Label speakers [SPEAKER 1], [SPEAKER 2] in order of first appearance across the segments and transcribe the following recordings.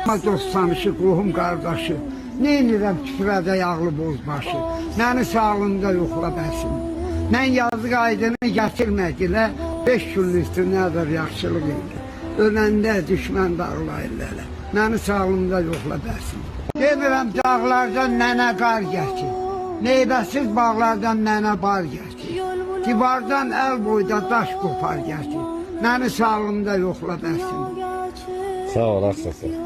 [SPEAKER 1] Dostanışı, qohum qardaşı, neynirəm küfrədə yağlı bozbaşı, məni sağlığında yoxla bəsin. Mən yazıq aydını gətirmədilə, 5 günlük üstünədir yaxşılıq idi. Öləndə düşmən dağlayırlar, məni sağlığında yoxla bəsin. Demirəm dağlardan nənə qar gətir, meyvəsiz bağlardan nənə bar gətir. Divardan əl boyda daş qopar gətir, məni sağlığında yoxla bəsin.
[SPEAKER 2] Sağ ol, Aksası.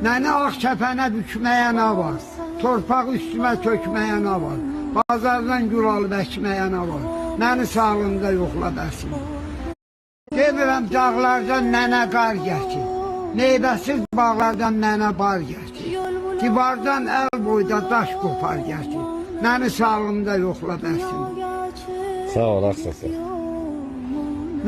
[SPEAKER 1] Nənə ağ kəpənə bükməyə nə var? Torpaq üstümə tökməyə nə var? Bazardan gül alıb əkməyə nə var? Məni sağlığında yoxla bəsin. Demirəm dağlardan nənə qar gətir, meyvəsiz bağlardan nənə bar gətir. Divardan əl boyda daş qopar gətir, məni sağlığında yoxla bəsin.
[SPEAKER 2] Sağ ol, Aksası.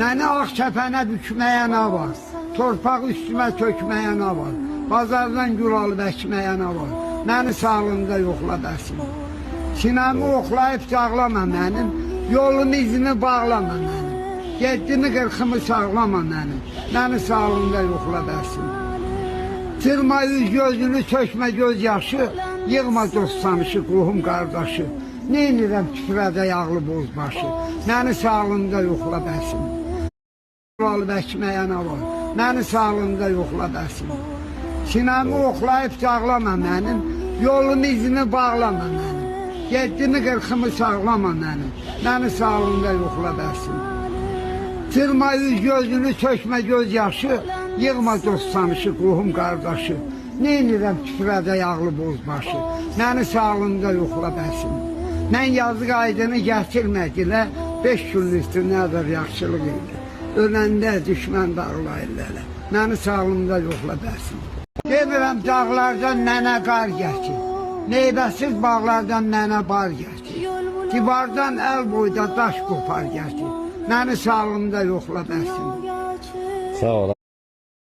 [SPEAKER 1] Nənə ağ kəpənə bükməyə nə var? Torpaq üstümə tökməyə nə var? Bazardan gül alıb əkməyə nə var? Məni sağlığında yoxla bəsin. Sinəmi oxlayıb dağlama mənim, yolun izini bağlama mənim. Yeddimi qırxımı sağlama mənim, məni sağlığında yoxla bəsin. Tırma üz gözünü tökmə göz yaşı, yığma dostanışı, qohum qardaşı. Neynirəm küfrədə yağlı bozbaşı, məni sağlığında yoxla bəsin. Alıb əkməyə nə var? Məni sağlığında yoxla bəsin. Sinəmi oxlayıb dağlama mənim, yolun izini bağlama mənim. Yeddimi qırxımı sağlama mənim, məni sağlığında yoxla bəsin. Tırma üz gözünü tökmə göz yaşı, yığma dostanışı, qohum qardaşı. Neynirəm küfrədə yağlı bozbaşı, məni sağlığında yoxla bəsin. Mən yazıq aydını gətirmədilə, 5 günlük üstünədir yaxşılıq idi. Öləndə düşmən dağlayırlar, məni sağlığında yoxla bəsin. Demirəm dağlardan nənə qar gətir, meyvəsiz bağlardan nənə bar gətir. Divardan əl boyda daş qopar gətir, məni sağlığında yoxla bəsin.
[SPEAKER 2] Sağ ol.